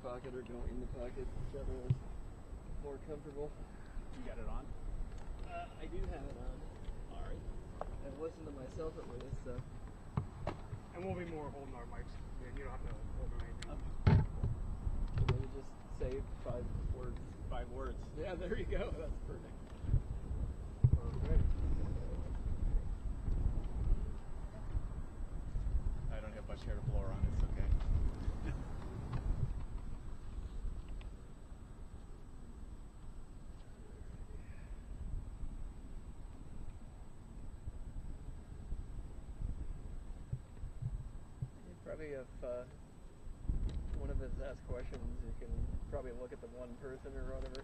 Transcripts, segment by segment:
pocket or go in the pocket, whichever is more comfortable. You got it on? I do have it on. All right. I've listened to myself at least, so. And we'll be more holding our mics. Yeah, you don't have to hold or anything. Maybe just say 5 words. 5 words. Yeah, there you go. That's perfect. Okay. I don't have much hair to blow around. It's okay. Probably if one of us asks questions, you can probably look at the one person or whatever.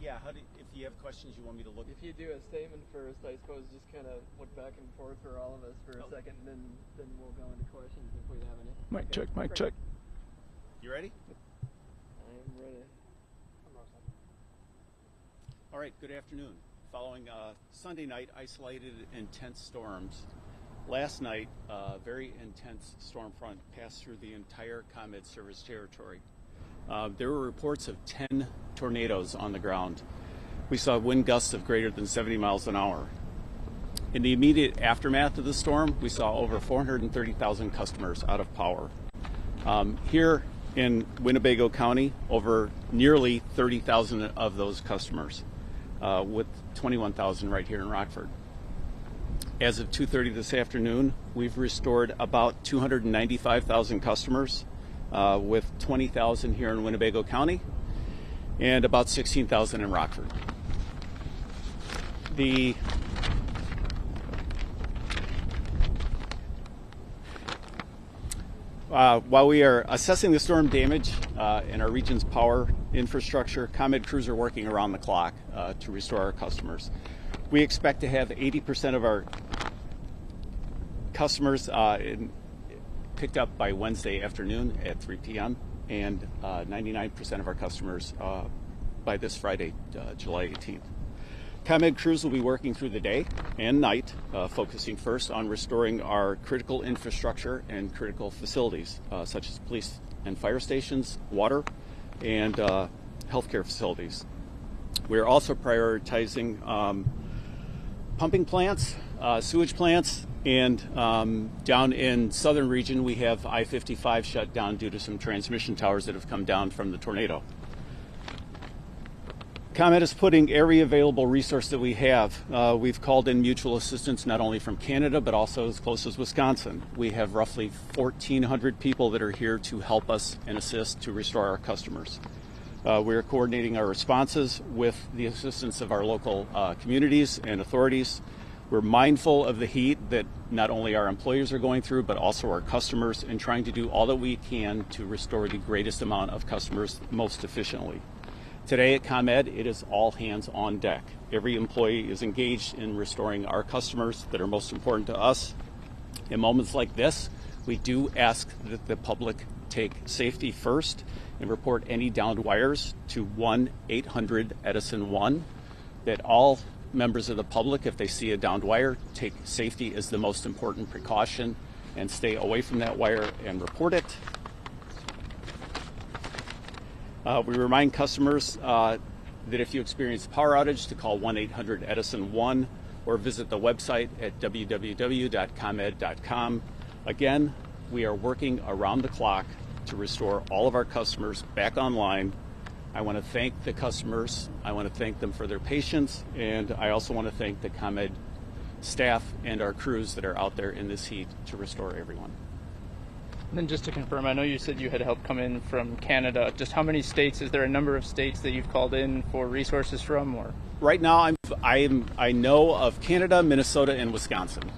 Yeah. If you have questions you want me to look If you do a statement first, I suppose just kind of look back and forth for all of us for a second, and then we'll go into questions if we have any. Mic Okay, check, mic great. check. You ready? I am ready. All right. Good afternoon. Following Sunday night isolated intense storms, last night a very intense storm front passed through the entire ComEd service territory. There were reports of 10 tornadoes on the ground. We saw wind gusts of greater than 70 miles an hour. In the immediate aftermath of the storm, we saw over 430,000 customers out of power. Here in Winnebago County, over nearly 30,000 of those customers, with 21,000 right here in Rockford. As of 2:30 this afternoon, we've restored about 295,000 customers, with 20,000 here in Winnebago County and about 16,000 in Rockford. While we are assessing the storm damage in our region's power infrastructure, ComEd crews are working around the clock to restore our customers. We expect to have 80% of our customers picked up by Wednesday afternoon at 3 p.m. and 99% of our customers by this Friday, July 18th. ComEd crews will be working through the day and night, focusing first on restoring our critical infrastructure and critical facilities, such as police and fire stations, water, and healthcare facilities. We're also prioritizing pumping plants, sewage plants, and down in southern region we have I-55 shut down due to some transmission towers that have come down from the tornado. ComEd is putting every available resource that we have. We've called in mutual assistance not only from Canada but also as close as Wisconsin. We have roughly 1,400 people that are here to help us and assist to restore our customers. We're coordinating our responses with the assistance of our local communities and authorities. We're mindful of the heat that not only our employees are going through, but also our customers, and trying to do all that we can to restore the greatest amount of customers most efficiently. Today at ComEd, it is all hands on deck. Every employee is engaged in restoring our customers that are most important to us. In moments like this, we do ask that the public take safety first and report any downed wires to 1-800-EDISON-1, that all members of the public, if they see a downed wire, take safety as the most important precaution and stay away from that wire and report it. We remind customers that if you experience a power outage, to call 1-800-EDISON-1 or visit the website at www.comed.com. Again, we are working around the clock to restore all of our customers back online. I want to thank the customers. I want to thank them for their patience, and I also want to thank the ComEd staff and our crews that are out there in this heat to restore everyone. And then just to confirm, I know you said you had help come in from Canada. Just how many states? Is there a number of states that you've called in for resources from? Or right now, I know of Canada, Minnesota, and Wisconsin.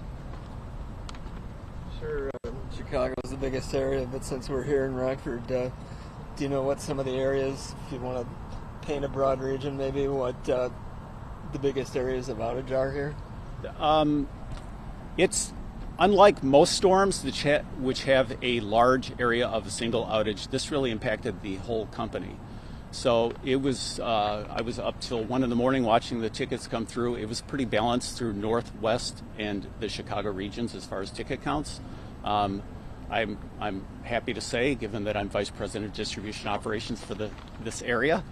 Sure, Chicago's the biggest area, but since we're here in Rockford, do you know what some of the areas, if you want to paint a broad region, maybe what the biggest areas of outage are here? It's unlike most storms which have a large area of a single outage. This really impacted the whole company. So it was, I was up till 1 in the morning watching the tickets come through. It was pretty balanced through Northwest and the Chicago regions as far as ticket counts. I'm happy to say, given that I'm Vice President of Distribution Operations for this area,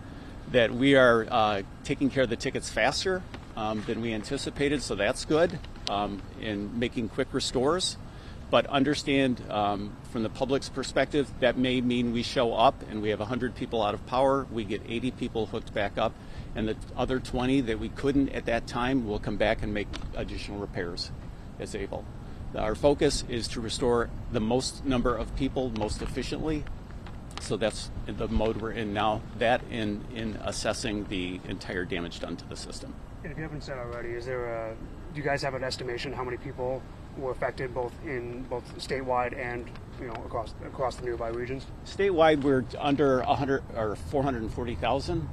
that we are taking care of the tickets faster than we anticipated, so that's good in making quick restores. But understand from the public's perspective, that may mean we show up and we have 100 people out of power, we get 80 people hooked back up, and the other 20 that we couldn't at that time will come back and make additional repairs as able. Our focus is to restore the most number of people most efficiently, so that's the mode we're in now, that in assessing the entire damage done to the system. And if you haven't said already, do you guys have an estimation how many people were affected both statewide and across the nearby regions? Statewide, we're under 100 or 440,000,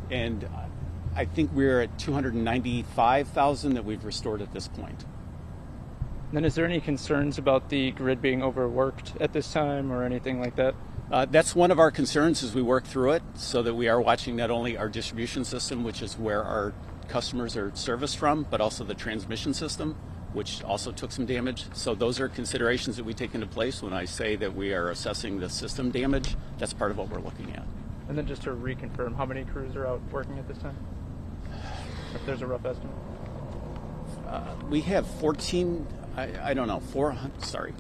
and I think we're at 295,000 that we've restored at this point. Then is there any concerns about the grid being overworked at this time or anything like that? That's one of our concerns as we work through it, so that we are watching not only our distribution system, which is where our customers are serviced from, but also the transmission system, which also took some damage. So those are considerations that we take into place when I say that we are assessing the system damage. That's part of what we're looking at. And then just to reconfirm, how many crews are out working at this time? If there's a rough estimate. We have 14, I don't know, 400, sorry.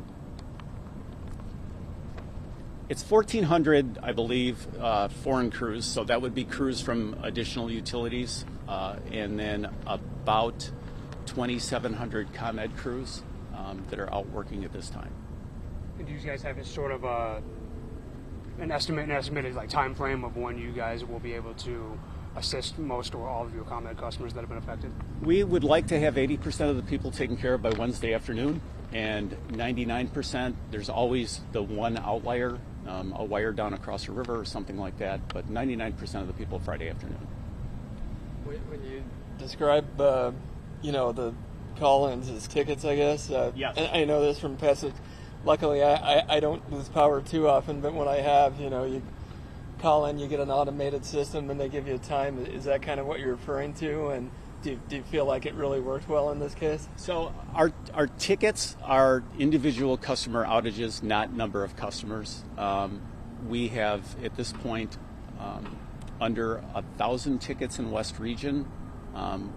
It's 1,400, I believe, foreign crews, so that would be crews from additional utilities, and then about 2,700 ComEd crews that are out working at this time. And do you guys have a sort of an estimated like time frame of when you guys will be able to assist most or all of your ComEd customers that have been affected? We would like to have 80% of the people taken care of by Wednesday afternoon, and 99%, there's always the one outlier, a wire down across a river or something like that, but 99% of the people Friday afternoon. When you describe, the call-ins as tickets, I guess. Yes. And I know this from past. Luckily, I don't lose power too often, but when I have, you call in, you get an automated system, and they give you a time. Is that kind of what you're referring to? And do you feel like it really worked well in this case? So our tickets are individual customer outages, not number of customers. We have, at this point, under 1,000 tickets in West Region.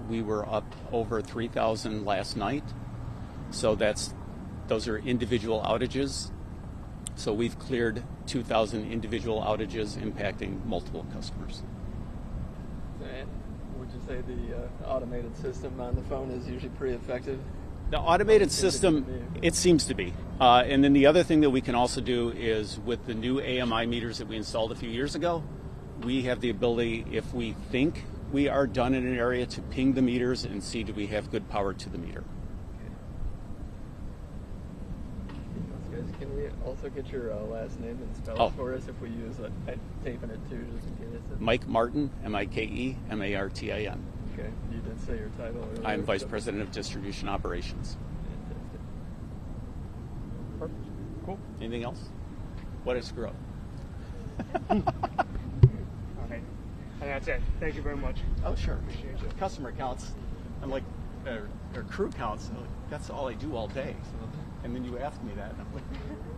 We were up over 3,000 last night. So those are individual outages. So we've cleared 2,000 individual outages impacting multiple customers. And would you say the automated system on the phone is usually pretty effective? The automated system, it seems to be. And then the other thing that we can also do is with the new AMI meters that we installed a few years ago, we have the ability, if we think we are done in an area, to ping the meters and see do we have good power to the meter. Can we also get your last name and spell it for us if we use taping it too, just in case? Mike Martin, MikeMartin. Okay. You did say your title earlier. I'm Vice President of Distribution Operations. Fantastic. Perfect. Cool. Anything else? What is screw up? All right. And that's it. Thank you very much. Oh, sure. Appreciate you. Customer counts. I'm like, or crew counts. That's all I do all day. And then you ask me that, and I'm like,